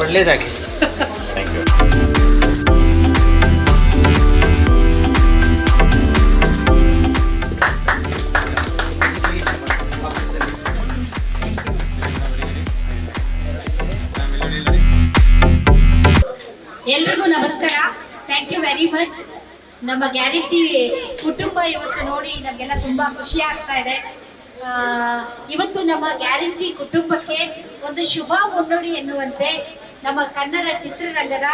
ಒಳ್ಳೆಯದಾಗಿ. ಎಲ್ರಿಗೂ ನಮಸ್ಕಾರ. Thank you very much. ನಮ್ಮ ಗ್ಯಾರಂಟಿ ಕುಟುಂಬ ಇವತ್ತು ನೋಡಿ ನಮಗೆಲ್ಲ ತುಂಬ ಖುಷಿ ಆಗ್ತಾ ಇದೆ. ಇವತ್ತು ನಮ್ಮ ಗ್ಯಾರಂಟಿ ಕುಟುಂಬಕ್ಕೆ ಒಂದು ಶುಭ ಮುನ್ನುಡಿ ಎನ್ನುವಂತೆ ನಮ್ಮ ಕನ್ನಡ ಚಿತ್ರರಂಗದ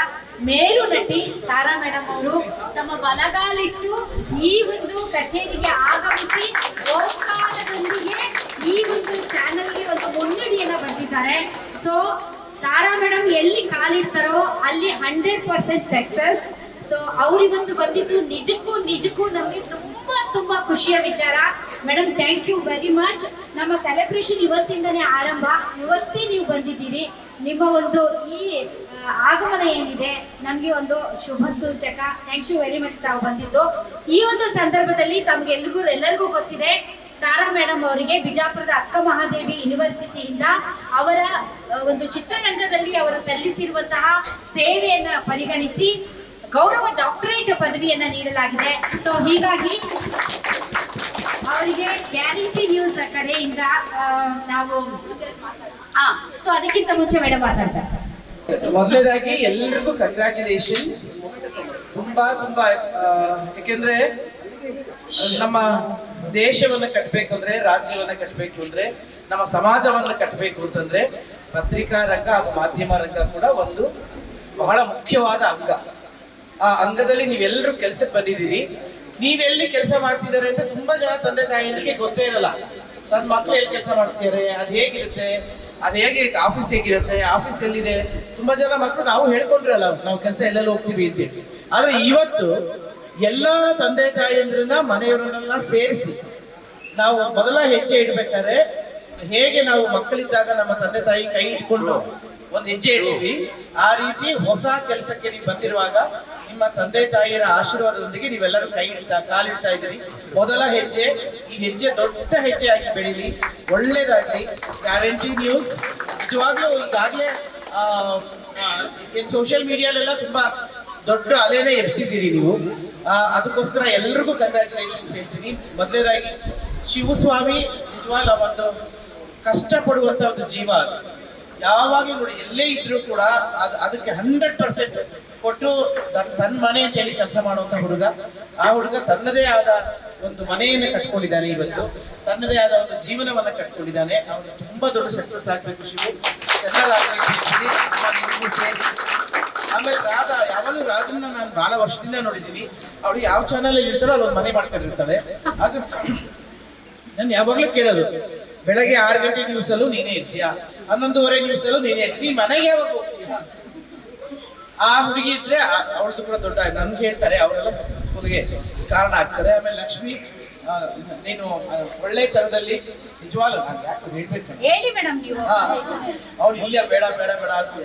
ಮೇರು ನಟಿ ತಾರಾ ಮೇಡಮ್ ಅವರು ತಮ್ಮ ಬಲಗಾಲಿಟ್ಟು ಈ ಒಂದು ಕಚೇರಿಗೆ ಆಗಮಿಸಿ ಓಂಕಾರದೊಂದಿಗೆ ಈ ಒಂದು ಚಾನಲ್ಗೆ ಒಂದು ಮುನ್ನುಡಿಯನ್ನು ಬಂದಿದ್ದಾರೆ. ಸೊ ತಾರಾ ಮೇಡಮ್ ಎಲ್ಲಿ ಕಾಲಿಡ್ತಾರೋ ಅಲ್ಲಿ 100% ಸಕ್ಸಸ್. ಸೊ ಅವರಿವತ್ತು ಬಂದಿದ್ದು ನಿಜಕ್ಕೂ ನಮಗೆ ತುಂಬಾ ಖುಷಿಯ ವಿಚಾರ. Madam thank you very much. ನಮ್ಮ ಸೆಲೆಬ್ರೇಷನ್ ಇವತ್ತಿಂದನೇ ಆರಂಭ. ಇವತ್ತೇ ನೀವು ಬಂದಿದ್ದೀರಿ. ನಿಮ್ಮ ಒಂದು ಈ ಆಗಮನ ಏನಿದೆ ನಮಗೆ ಒಂದು ಶುಭ ಸೂಚಕ. ಥ್ಯಾಂಕ್ ಯು ವೆರಿ ಮಚ್ ತಾವು ಬಂದಿದ್ದು. ಈ ಒಂದು ಸಂದರ್ಭದಲ್ಲಿ ಎಲ್ಲರಿಗೂ ಗೊತ್ತಿದೆ, ತಾರಾ ಮೇಡಮ್ ಅವರಿಗೆ ಬಿಜಾಪುರದ ಅಕ್ಕ ಮಹಾದೇವಿ ಯೂನಿವರ್ಸಿಟಿಯಿಂದ ಅವರ ಒಂದು ಚಿತ್ರರಂಗದಲ್ಲಿ ಅವರು ಸಲ್ಲಿಸಿರುವಂತಹ ಸೇವೆಯನ್ನ ಪರಿಗಣಿಸಿ ಗೌರವ ಡಾಕ್ಟರೇಟ್ ಪದವಿಯನ್ನ ನೀಡಲಾಗಿದೆ. ಸೊ ಹೀಗಾಗಿ ಅವರಿಗೆ ಗ್ಯಾರಂಟಿ ನ್ಯೂಸ್ ಕಡೆಯಿಂದ ನಾವು ಸೊ ಅದಕ್ಕಿಂತ ಮುಂಚೆ ಮೇಡಮ್ ಮಾತಾಡ್ತಾರೆ. ಮೊದಲನೇದಾಗಿ ಎಲ್ಲರಿಗೂ ಕಂಗ್ರ್ಯಾಚುಲೇಷನ್ಸ್. ತುಂಬಾ ಯಾಕೆಂದ್ರೆ ನಮ್ಮ ದೇಶವನ್ನು ಕಟ್ಟಬೇಕು ಅಂದ್ರೆ, ರಾಜ್ಯವನ್ನ ಕಟ್ಟಬೇಕು ಅಂದ್ರೆ, ನಮ್ಮ ಸಮಾಜವನ್ನ ಕಟ್ಟಬೇಕು ಅಂತಂದ್ರೆ ಪತ್ರಿಕಾ ರಂಗ ಹಾಗೂ ಮಾಧ್ಯಮ ರಂಗ ಕೂಡ ಒಂದು ಬಹಳ ಮುಖ್ಯವಾದ ಅಂಗ. ಆ ಅಂಗದಲ್ಲಿ ನೀವೆಲ್ಲರೂ ಕೆಲಸಕ್ಕೆ ಬಂದಿದ್ದೀರಿ. ನೀವೆಲ್ಲಿ ಕೆಲಸ ಮಾಡ್ತಿದ್ದಾರೆ ಅಂತ ತುಂಬಾ ಜನ ತಂದೆ ತಾಯಿಗಳಿಗೆ ಗೊತ್ತೇ ಇರಲ್ಲ. ತನ್ನ ಮಕ್ಕಳು ಎಲ್ಲಿ ಕೆಲಸ ಮಾಡ್ತಿದ್ದಾರೆ, ಅದು ಹೇಗಿರುತ್ತೆ, ಅದು ಆಫೀಸ್ ಹೇಗಿರುತ್ತೆ, ಆಫೀಸ್ ಎಲ್ಲಿದೆ. ತುಂಬಾ ಜನ ಮಕ್ಕಳು ನಾವು ಹೇಳ್ಕೊಂಡಿರಲ್ಲ ನಾವು ಕೆಲಸ ಎಲ್ಲೆಲ್ಲಿ ಹೋಗ್ತೀವಿ ಅಂತ. ಆದ್ರೆ ಇವತ್ತು ಎಲ್ಲ ತಂದೆ ತಾಯಿಯಂದ್ರನ್ನ ಮನೆಯವರನ್ನೆಲ್ಲ ಸೇರಿಸಿ ನಾವು ಮೊದಲ ಹೆಜ್ಜೆ ಇಡ್ಬೇಕಾದ್ರೆ ಹೇಗೆ ನಾವು ಮಕ್ಕಳಿದ್ದಾಗ ನಮ್ಮ ತಂದೆ ತಾಯಿ ಕೈ ಇಟ್ಕೊಂಡು ಒಂದು ಹೆಜ್ಜೆ ಇಡ್ತೀವಿ, ಆ ರೀತಿ ಹೊಸ ಕೆಲಸಕ್ಕೆ ನೀವು ಬಂದಿರುವಾಗ ನಿಮ್ಮ ತಂದೆ ತಾಯಿಯರ ಆಶೀರ್ವಾದದೊಂದಿಗೆ ನೀವೆಲ್ಲರೂ ಕಾಲಿಡ್ತಾ ಇದ್ದೀರಿ. ಮೊದಲ ಹೆಜ್ಜೆ, ಈ ಹೆಜ್ಜೆ ದೊಡ್ಡ ಹೆಜ್ಜೆ ಆಗಿ ಬೆಳೀಲಿ, ಒಳ್ಳೇದಾಗ್ಲಿ. ಗ್ಯಾರಂಟಿ ನ್ಯೂಸ್ ನಿಜವಾಗ್ಲೂ ಈಗಾಗಲೇ ಸೋಷಿಯಲ್ ಮೀಡಿಯಾಲೆಲ್ಲ ತುಂಬಾ ದೊಡ್ಡ ಅಲೆನೇ ಎಬ್ಸಿದ್ದೀರಿ ನೀವು. ಅದಕ್ಕೋಸ್ಕರ ಎಲ್ರಿಗೂ ಕಂಗ್ರ್ಯಾಚುಲೇಷನ್ಸ್ ಹೇಳ್ತೀನಿ. ಮೊದಲನೇದಾಗಿ ಶಿವಸ್ವಾಮಿ ನಿಜವಾಗ್ಲೂ ಒಂದು ಕಷ್ಟಪಡುವಂತ ಒಂದು ಜೀವ. ಯಾವಾಗಲೂ ನೋಡಿ ಎಲ್ಲೇ ಇದ್ರೂ ಕೂಡ ಅದಕ್ಕೆ 100% ಕೊಟ್ಟು ತನ್ನ ಮನೆ ಅಂತ ಹೇಳಿ ಕೆಲಸ ಮಾಡುವಂತ ಹುಡುಗ. ಆ ಹುಡುಗ ತನ್ನದೇ ಆದ ಒಂದು ಮನೆಯನ್ನು ಕಟ್ಕೊಂಡಿದ್ದಾನೆ. ಇವತ್ತು ತನ್ನದೇ ಆದ ಒಂದು ಜೀವನವನ್ನ ಕಟ್ಕೊಂಡಿದ್ದಾನೆ. ಅವನು ತುಂಬಾ ದೊಡ್ಡ ಸಕ್ಸಸ್ ಆಗ್ಬೇಕು. ಶಿವು ಚೆನ್ನಾಗಿ. ಆಮೇಲೆ ರಾಧನ್ನ ನಾನು ಬಹಳ ವರ್ಷದಿಂದ ನೋಡಿದ್ದೀನಿ. ಅವಳು ಯಾವ ಚಾನಲ್ ಅಲ್ಲಿ ಇರ್ತಾರೋ ಅದೊಂದು ಮನೆ ಮಾಡ್ಕೊಂಡಿರ್ತಾಳೆ. ಅದು ನಾನು ಯಾವಾಗಲೂ ಕೇಳೋದು, ಬೆಳಗ್ಗೆ 6 ಗಂಟೆ ನ್ಯೂಸ್ ಅಲ್ಲೂ ನೀನೇ ಇರ್ತೀಯಾ, 11:30 ನ್ಯೂಸ್ ಅಲ್ಲೂ ನೀನೇ ಇರ್ತೀಯ, ಮನೆಗೆ ಯಾವಾಗ ಹೋಗ್ತೀಯಾ? ಆ ಹುಡುಗಿ ಇದ್ರೆ ಅವಳದು ಕೂಡ ದೊಡ್ಡ ನನ್ಗೆ ಹೇಳ್ತಾರೆ, ಅವರೆಲ್ಲ ಸಕ್ಸಸ್ಫುಲ್ಗೆ ಕಾರಣ ಆಗ್ತಾರೆ. ಆಮೇಲೆ ಲಕ್ಷ್ಮಿ, ನೀನು ಒಳ್ಳೆ ತರದಲ್ಲಿ ನಿಜವಾಗ್ಲೂ ನಾನು ಯಾಕೆ ಹೇಳ್ಬೇಕು, ಹೇಳಿ ಮೇಡಮ್ ನೀವು. ಅವಳು ಇಲ್ಲ ಬೇಡ ಅಂತ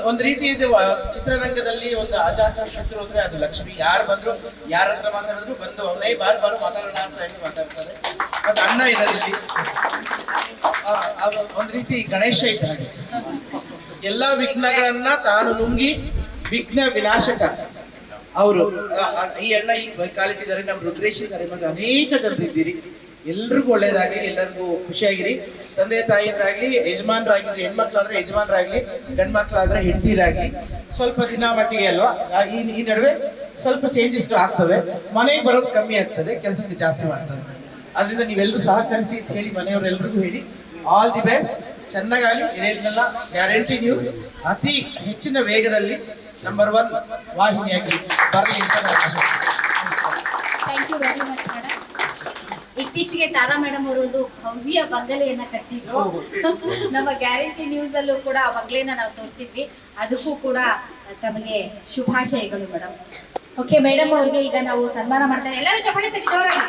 ಒಂದ್ ರೀತಿ ಇದೆ. ಚಿತ್ರರಂಗದಲ್ಲಿ ಒಂದು ಅಜಾತ ಶತ್ರು ಅಂದ್ರೆ ಅದು ಲಕ್ಷ್ಮಿ. ಯಾರು ಬಂದ್ರು, ಯಾರ ಹತ್ರ ಮಾತಾಡಿದ್ರು ಬಂದು ಅವನೇ ಬಾರು ಮಾತಾಡೋಣ ಅಂತ ಹೇಳಿ ಮಾತಾಡ್ತಾರೆ. ಅದು ಅಣ್ಣ ಇದರಲ್ಲಿ ಒಂದ್ ರೀತಿ ಗಣೇಶ ಇದ್ದ ಹಾಗೆ, ಎಲ್ಲಾ ವಿಘ್ನಗಳನ್ನ ತಾನು ನುಂಗಿ ವಿಘ್ನ ವಿನಾಶಕ ಅವರು. ಈ ಅಣ್ಣ ಈಗ ಕಾಲಿಟ್ಟಿದ್ದಾರೆ. ನಮ್ಮ ರುದ್ರೇಶ್ ಇದ್ದಾರೆ, ಮತ್ತೆ ಅನೇಕ ಜನರು ಇದ್ದೀರಿ. ಎಲ್ರಿಗೂ ಒಳ್ಳೇದಾಗ್ಲಿ, ಎಲ್ಲರಿಗೂ ಖುಷಿಯಾಗಿರಿ. ತಂದೆ ತಾಯಿಯರಾಗ್ಲಿ, ಯಜಮಾನರಾಗಿದ್ರೆ, ಹೆಣ್ಮಕ್ಳಾದ್ರೆ ಯಜಮಾನರಾಗ್ಲಿ, ಗಂಡ್ ಮಕ್ಳಾದ್ರೆ ಹೆಂಡತಿರಾಗ್ಲಿ, ಸ್ವಲ್ಪ ದಿನ ಮಟ್ಟಿಗೆ ಅಲ್ವಾ ಈ ನಡುವೆ ಸ್ವಲ್ಪ ಚೇಂಜಸ್ಗಳು ಆಗ್ತವೆ. ಮನೆಗೆ ಬರೋದು ಕಮ್ಮಿ ಆಗ್ತದೆ, ಕೆಲಸಕ್ಕೆ ಜಾಸ್ತಿ ಮಾಡ್ತಾರೆ. ಅದರಿಂದ ನೀವೆಲ್ಲರೂ ಸಹಕರಿಸಿ ಅಂತ ಹೇಳಿ ಮನೆಯವರೆಲ್ಲರಿಗೂ ಹೇಳಿ ಆಲ್ ದಿ ಬೆಸ್ಟ್. ಚೆನ್ನಾಗಾಗಲಿ. ಏನೇನೆಲ್ಲ ಗ್ಯಾರಂಟಿ ನ್ಯೂಸ್ ಅತಿ ಹೆಚ್ಚಿನ ವೇಗದಲ್ಲಿ ನಂಬರ್ 1 ವಾಹಿನಿಯಾಗಿ ಬರಲಿ ಅಂತ thank you very much madam. ಇತ್ತೀಚೆಗೆ ತಾರಾ ಮೇಡಮ್ ಅವರು ಒಂದು ಭವ್ಯ ಬಂಗಲೆಯನ್ನ ಕಟ್ಟಿದ್ರು. ನಮ್ಮ ಗ್ಯಾರಂಟಿ ನ್ಯೂಸ್ ಅಲ್ಲೂ ಕೂಡ ಆ ಬಂಗಲೆನ ನಾವು ತೋರಿಸಿದ್ವಿ. ಅದಕ್ಕೂ ಕೂಡ ತಮಗೆ ಶುಭಾಶಯಗಳು ಮೇಡಮ್. ಓಕೆ ಮೇಡಮ್ ಅವ್ರಿಗೆ ಈಗ ನಾವು ಸನ್ಮಾನ ಮಾಡ್ತೇವೆ. ಎಲ್ಲರೂ ಚಪ್ಪಾಳೆ ತಟ್ಟಿ ಜೋರಾಗಿ.